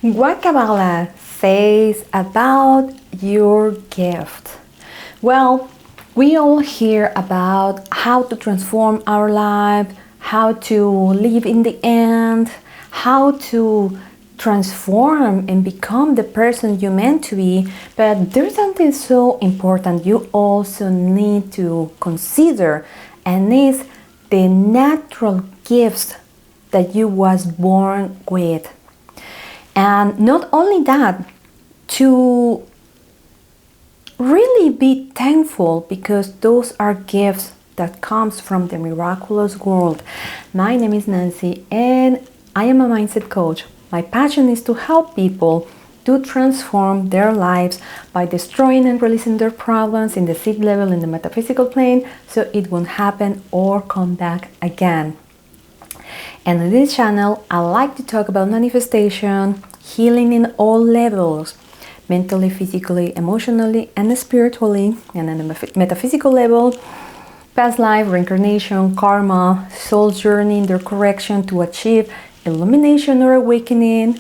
What Kabbala says about your gift? Well, we all hear about how to transform our life, how to live in the end, how to transform and become the person you're meant to be, but there's something so important you also need to consider, and is the natural gifts that you was born with. And not only that, to really be thankful because those are gifts that comes from the miraculous world. My name is Nancy and I am a mindset coach. My passion is to help people to transform their lives by destroying and releasing their problems in the seed level in the metaphysical plane so it won't happen or come back again. And in this channel, I like to talk about manifestation, healing in all levels, mentally, physically, emotionally, and spiritually, and on a metaphysical level, past life, reincarnation, karma, soul journey, their correction to achieve illumination or awakening,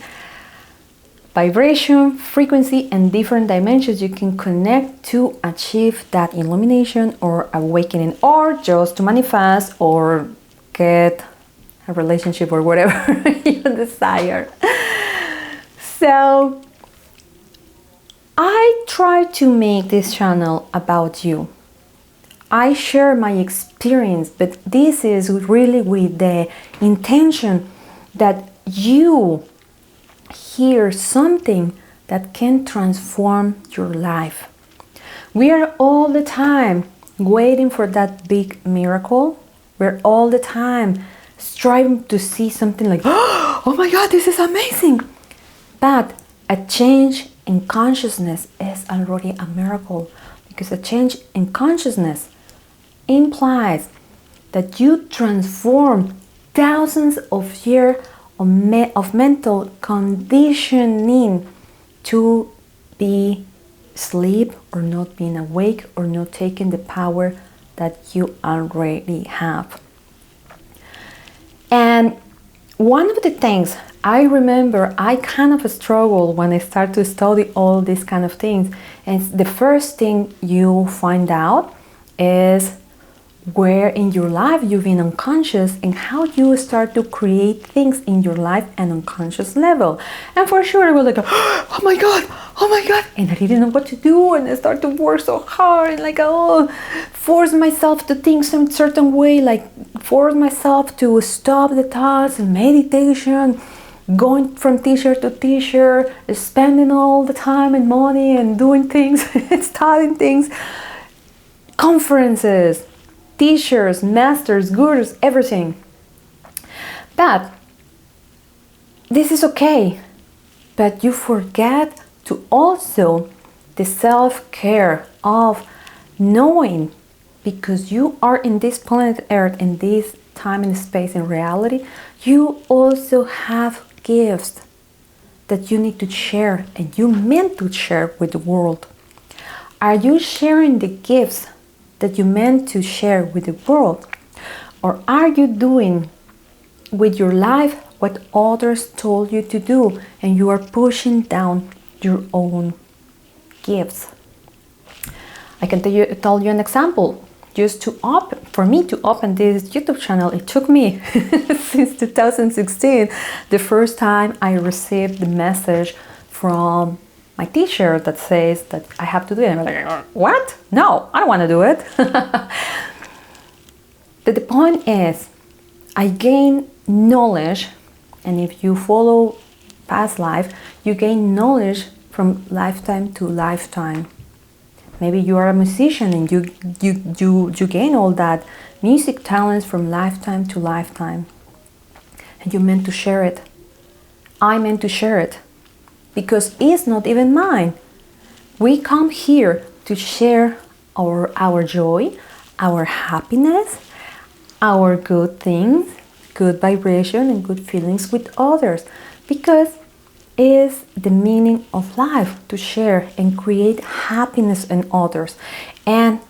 vibration, frequency, and different dimensions you can connect to achieve that illumination or awakening, or just to manifest or get a relationship or whatever you desire. So I try to make this channel about you. I share my experience, but this is really with the intention that you hear something that can transform your life. We are all the time waiting for that big miracle. We're all the time striving to see something like, oh my God, this is amazing. But a change in consciousness is already a miracle, because a change in consciousness implies that you transform thousands of years of mental conditioning to be asleep or not being awake or not taking the power that you already have. And one of the things I remember I kind of struggled when I started to study all these kind of things, and the first thing you find out is where in your life you've been unconscious and how you start to create things in your life at unconscious level. And for sure I was like, oh my God, and I didn't know what to do, and I started to work so hard and force myself to think some certain way, like force myself to stop the thoughts and meditation, going from teacher to teacher, spending all the time and money and doing things and studying things, conferences, teachers, masters, gurus, everything. But this is okay. But you forget to also the self-care of knowing, because you are in this planet Earth, in this time and space and reality, you also have gifts that you need to share and you meant to share with the world. Are you sharing the gifts that you meant to share with the world? Or are you doing with your life what others told you to do and you are pushing down your own gifts? I can tell you an example. Just for me to open this YouTube channel, it took me since 2016, the first time I received the message from my teacher that says that I have to do it. And I'm like, what? No, I don't want to do it. But the point is, I gain knowledge, and if you follow past life, you gain knowledge from lifetime to lifetime. Maybe you are a musician and you gain all that music talents from lifetime to lifetime. And you meant to share it. I meant to share it. Because it's not even mine. We come here to share our joy, our happiness, our good things, good vibration and good feelings with others. Because it's the meaning of life, to share and create happiness in others. And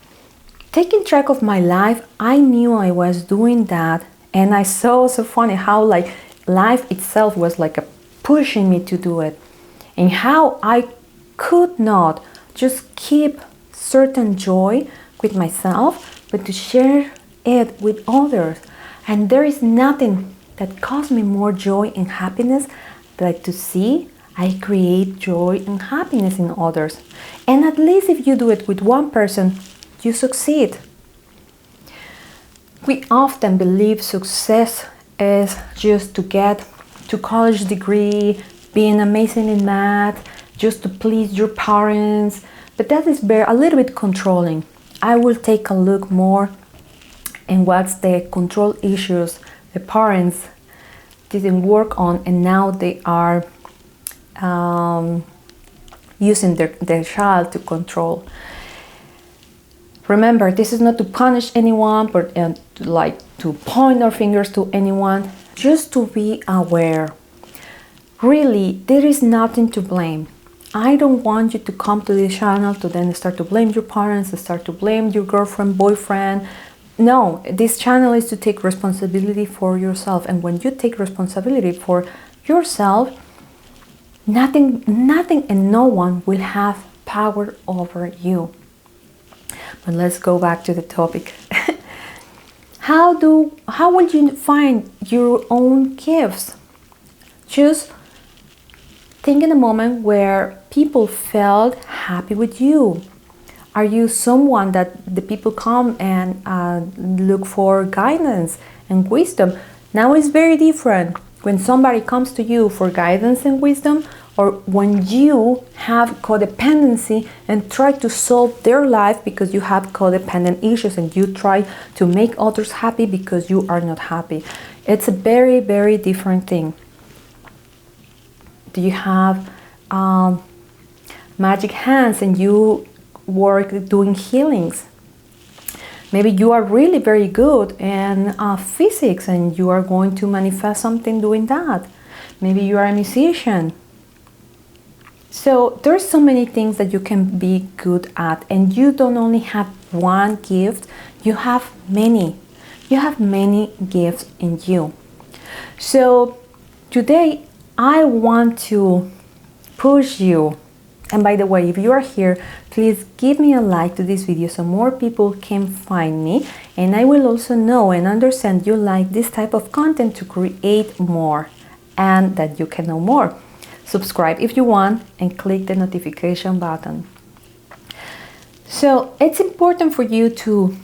taking track of my life, I knew I was doing that, and I saw so funny how life itself was like a pushing me to do it, and how I could not just keep certain joy with myself, but to share it with others. And there is nothing that causes me more joy and happiness than to see I create joy and happiness in others. And at least if you do it with one person, you succeed. We often believe success is just to get to college degree, being amazing in math, just to please your parents, but that is a little bit controlling. I will take a look more and what's the control issues the parents didn't work on, and now they are using their child to control. Remember, this is not to punish anyone, but to point our fingers to anyone, just to be aware. Really, there is nothing to blame. I don't want you to come to this channel to then start to blame your parents, to start to blame your girlfriend, boyfriend. No, this channel is to take responsibility for yourself. And when you take responsibility for yourself, nothing and no one will have power over you. But let's go back to the topic. How will you find your own gifts? Just think in a moment where people felt happy with you. Are you someone that the people come and look for guidance and wisdom? Now it's very different when somebody comes to you for guidance and wisdom, or when you have codependency and try to solve their life because you have codependent issues and you try to make others happy because you are not happy. It's a very, very different thing. Do you have magic hands and you work doing healings? Maybe you are really very good in physics and you are going to manifest something doing that. Maybe you are a musician. So there's so many things that you can be good at, and you don't only have one gift, you have many. You have many gifts in you. So today I want to push you. And by the way, if you are here, please give me a like to this video so more people can find me, and I will also know and understand you like this type of content to create more and that you can know more. Subscribe if you want and click the notification button. So it's important for you to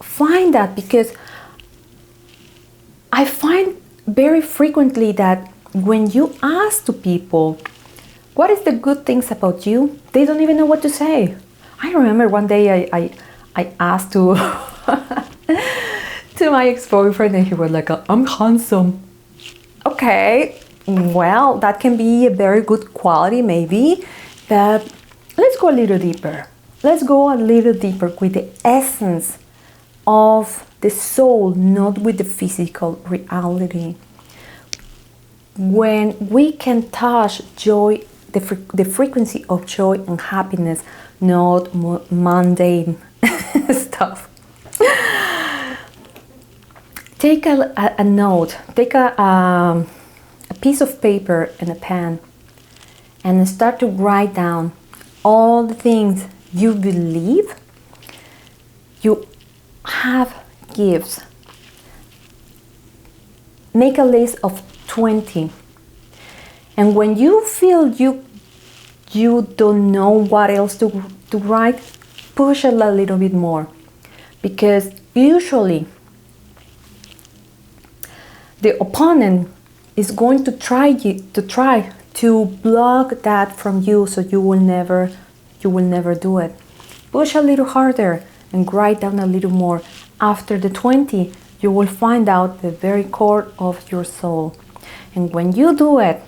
find that, because I find very frequently that when you ask to people what is the good things about you, they don't even know what to say. I remember one day I asked to to my ex-boyfriend, and he was like, I'm handsome. Okay, well, that can be a very good quality maybe, but let's go a little deeper. Let's go a little deeper with the essence of the soul, not with the physical reality. When we can touch joy, the frequency of joy and happiness, not mundane stuff. Take a note, take a piece of paper and a pen, and start to write down all the things you believe you have gifts. Make a list of 20. And when you feel you don't know what else to write, push it a little bit more, because usually the opponent is going to try to block that from you, so you will never do it. Push a little harder and write down a little more. After the 20, you will find out the very core of your soul. And when you do it,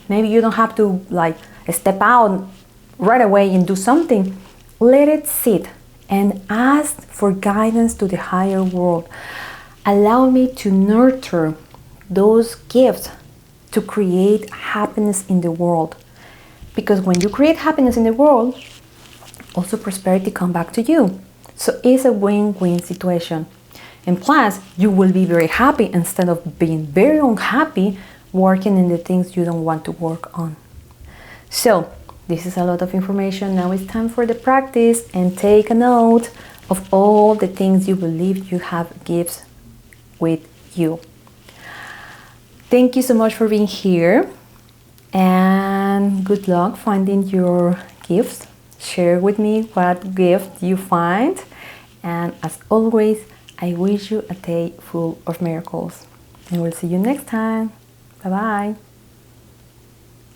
maybe you don't have to step out right away and do something. Let it sit and ask for guidance to the higher world. Allow me to nurture those gifts to create happiness in the world. Because when you create happiness in the world, also prosperity comes back to you. So it's a win-win situation. And plus, you will be very happy instead of being very unhappy working in the things you don't want to work on. So, this is a lot of information. Now it's time for the practice, and take a note of all the things you believe you have gifts with you. Thank you so much for being here, and good luck finding your gifts. Share with me what gift you find, and as always, I wish you a day full of miracles, and we'll see you next time. Bye bye.